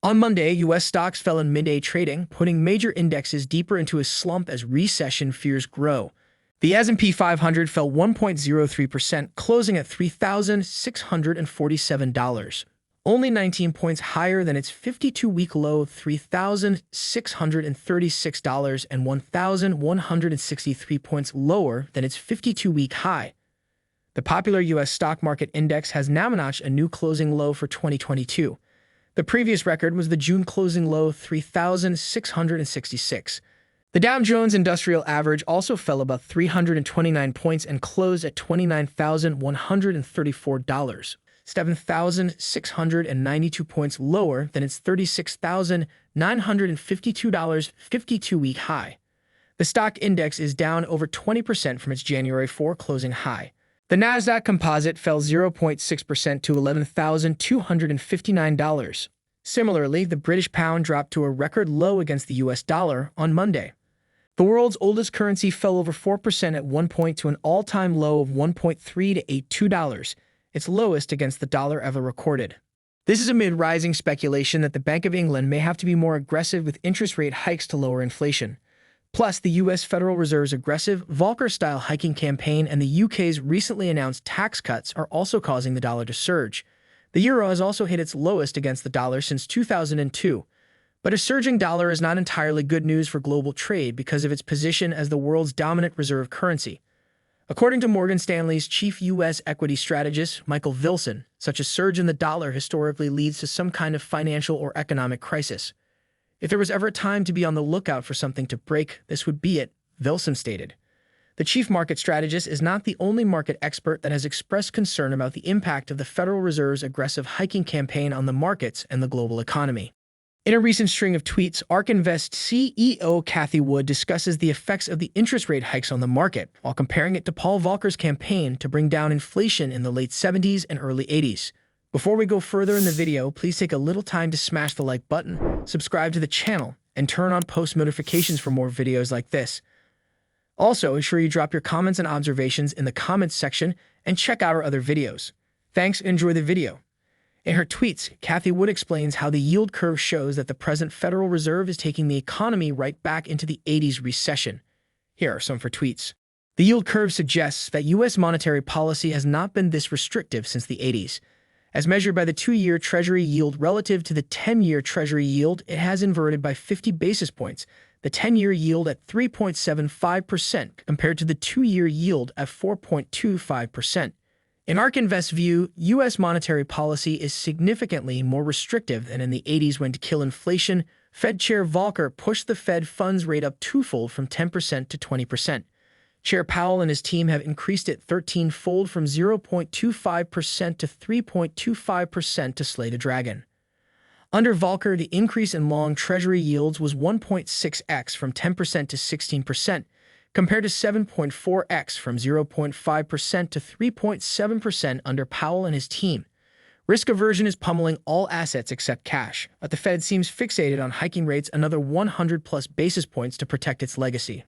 On Monday, U.S. stocks fell in midday trading, putting major indexes deeper into a slump as recession fears grow. The S&P 500 fell 1.03%, closing at $3,647, only 19 points higher than its 52-week low of $3,636 and 1,163 points lower than its 52-week high. The popular U.S. stock market index has now notched a new closing low for 2022. The previous record was the June closing low of 3,666. The Dow Jones Industrial Average also fell about 329 points and closed at $29,134, 7,692 points lower than its $36,952 52-week high. The stock index is down over 20% from its January 4 closing high. The Nasdaq Composite fell 0.6% to $11,259. Similarly, the British pound dropped to a record low against the US dollar on Monday. The world's oldest currency fell over 4% at one point to an all-time low of $1.382, its lowest against the dollar ever recorded. This is amid rising speculation that the Bank of England may have to be more aggressive with interest rate hikes to lower inflation. Plus, the U.S. Federal Reserve's aggressive Volcker-style hiking campaign and the UK's recently announced tax cuts are also causing the dollar to surge. The euro has also hit its lowest against the dollar since 2002. But a surging dollar is not entirely good news for global trade because of its position as the world's dominant reserve currency. According to Morgan Stanley's chief U.S. equity strategist, Michael Wilson, such a surge in the dollar historically leads to some kind of financial or economic crisis. If there was ever a time to be on the lookout for something to break, this would be it, Wilson stated. The chief market strategist is not the only market expert that has expressed concern about the impact of the Federal Reserve's aggressive hiking campaign on the markets and the global economy. In a recent string of tweets, ARK Invest CEO Cathie discusses the effects of the interest rate hikes on the market, while comparing it to Paul Volcker's campaign to bring down inflation in the late 70s and early 80s. Before we go further in the video, please take a little time to smash the like button, subscribe to the channel, and turn on post notifications for more videos like this. Also, ensure you drop your comments and observations in the comments section and check out our other videos. Thanks and enjoy the video. In her tweets, Cathie explains how the yield curve shows that the present Federal Reserve is taking the economy right back into the 80s recession. Here are some of her tweets. The yield curve suggests that U.S. monetary policy has not been this restrictive since the 80s. As measured by the 2-year Treasury yield relative to the 10-year Treasury yield, it has inverted by 50 basis points, the 10-year yield at 3.75% compared to the 2-year yield at 4.25%. In ARK Invest's view, U.S. monetary policy is significantly more restrictive than in the 80s when, to kill inflation, Fed Chair Volcker pushed the Fed funds rate up twofold from 10% to 20%. Chair Powell and his team have increased it 13-fold from 0.25% to 3.25% to slay the dragon. Under Volcker, the increase in long Treasury yields was 1.6x from 10% to 16%, compared to 7.4x from 0.5% to 3.7% under Powell and his team. Risk aversion is pummeling all assets except cash, but the Fed seems fixated on hiking rates another 100-plus basis points to protect its legacy.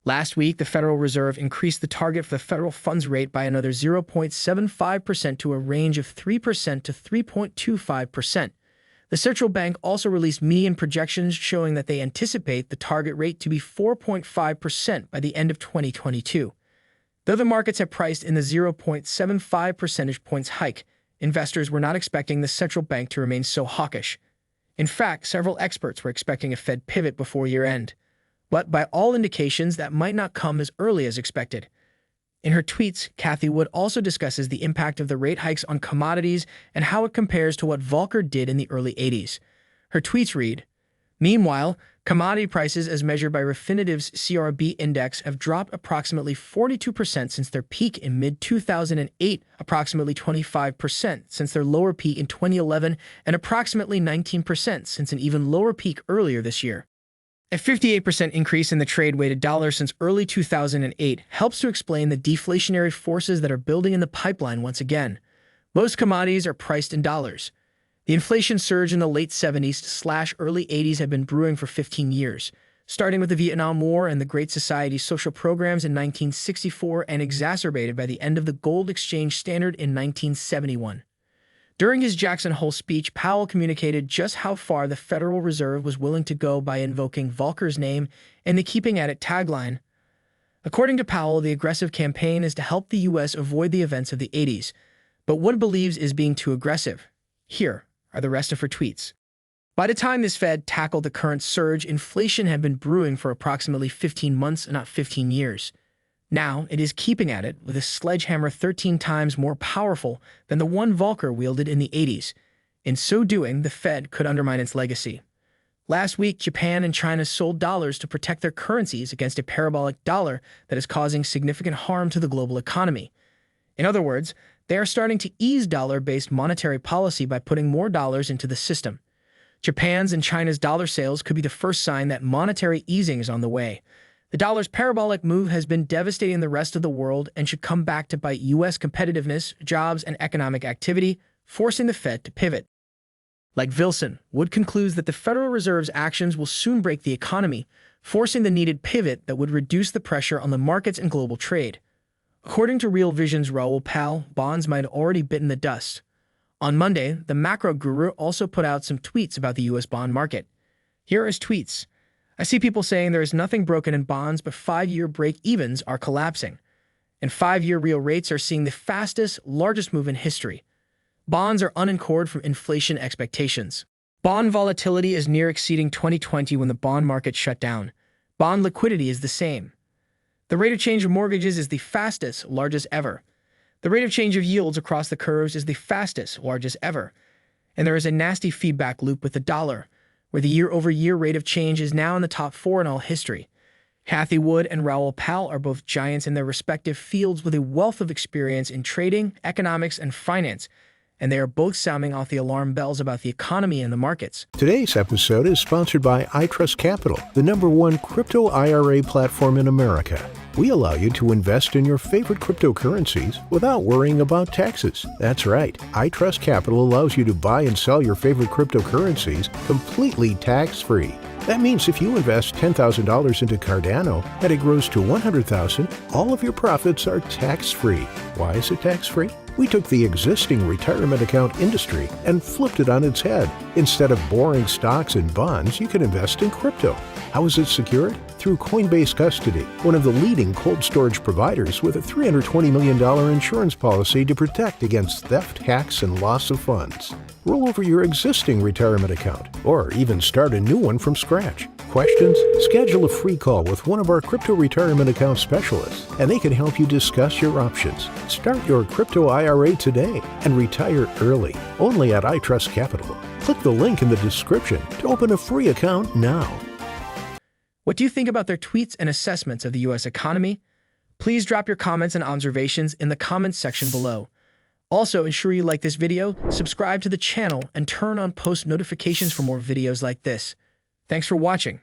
Last week, the Federal Reserve increased the target for the federal funds rate by another 0.75% to a range of 3% to 3.25%. The central bank also released median projections showing that they anticipate the target rate to be 4.5% by the end of 2022. Though the markets have priced in the 0.75 percentage points hike, investors were not expecting the central bank to remain so hawkish. In fact, several experts were expecting a Fed pivot before year-end. But by all indications, that might not come as early as expected. In her tweets, Cathie also discusses the impact of the rate hikes on commodities and how it compares to what Volcker did in the early 80s. Her tweets read, "Meanwhile, commodity prices as measured by Refinitiv's CRB index have dropped approximately 42% since their peak in mid-2008, approximately 25% since their lower peak in 2011, and approximately 19% since an even lower peak earlier this year. A 58% increase in the trade-weighted dollar since early 2008 helps to explain the deflationary forces that are building in the pipeline once again. Most commodities are priced in dollars. The inflation surge in the late 70s/early 80s had been brewing for 15 years, starting with the Vietnam War and the Great Society's social programs in 1964 and exacerbated by the end of the gold exchange standard in 1971. During his Jackson Hole speech, Powell communicated just how far the Federal Reserve was willing to go by invoking Volcker's name and the Keeping at It tagline. According to Powell, the aggressive campaign is to help the U.S. avoid the events of the 80s, but what believes is being too aggressive. Here are the rest of her tweets. By the time this Fed tackled the current surge, inflation had been brewing for approximately 15 months, not 15 years. Now, it is keeping at it with a sledgehammer 13 times more powerful than the one Volcker wielded in the 80s. In so doing, the Fed could undermine its legacy. Last week, Japan and China sold dollars to protect their currencies against a parabolic dollar that is causing significant harm to the global economy. In other words, they are starting to ease dollar-based monetary policy by putting more dollars into the system. Japan's and China's dollar sales could be the first sign that monetary easing is on the way. The dollar's parabolic move has been devastating the rest of the world and should come back to bite U.S. competitiveness, jobs, and economic activity, forcing the Fed to pivot. Like Vilson, Wood concludes that the Federal Reserve's actions will soon break the economy, forcing the needed pivot that would reduce the pressure on the markets and global trade. According to Real Vision's Raoul, bonds might have already bitten the dust. On Monday, the macro guru also put out some tweets about the U.S. bond market. Here are his tweets. I see people saying there is nothing broken in bonds, but 5-year break-evens are collapsing. And 5-year real rates are seeing the fastest, largest move in history. Bonds are unanchored from inflation expectations. Bond volatility is near exceeding 2020 when the bond market shut down. Bond liquidity is the same. The rate of change of mortgages is the fastest, largest ever. The rate of change of yields across the curves is the fastest, largest ever. And there is a nasty feedback loop with the dollar, where the year-over-year rate of change is now in the top 4 in all history. Cathie Wood and Raoul are both giants in their respective fields with a wealth of experience in trading, economics, and finance, and they are both sounding off the alarm bells about the economy and the markets. Today's episode is sponsored by iTrustCapital, the #1 crypto IRA platform in America. We allow you to invest in your favorite cryptocurrencies without worrying about taxes. That's right, iTrustCapital allows you to buy and sell your favorite cryptocurrencies completely tax-free. That means if you invest $10,000 into Cardano and it grows to $100,000, all of your profits are tax-free. Why is it tax-free? We took the existing retirement account industry and flipped it on its head. Instead of boring stocks and bonds, you can invest in crypto. How is it secured? Through Coinbase Custody, one of the leading cold storage providers with a $320 million insurance policy to protect against theft, hacks, and loss of funds. Roll over your existing retirement account, or even start a new one from scratch. Questions? Schedule a free call with one of our crypto retirement account specialists, and they can help you discuss your options. Start your crypto IRA today and retire early, only at iTrustCapital. Click the link in the description to open a free account now. What do you think about their tweets and assessments of the U.S. economy? Please drop your comments and observations in the comments section below. Also, ensure you like this video, subscribe to the channel, and turn on post notifications for more videos like this. Thanks for watching.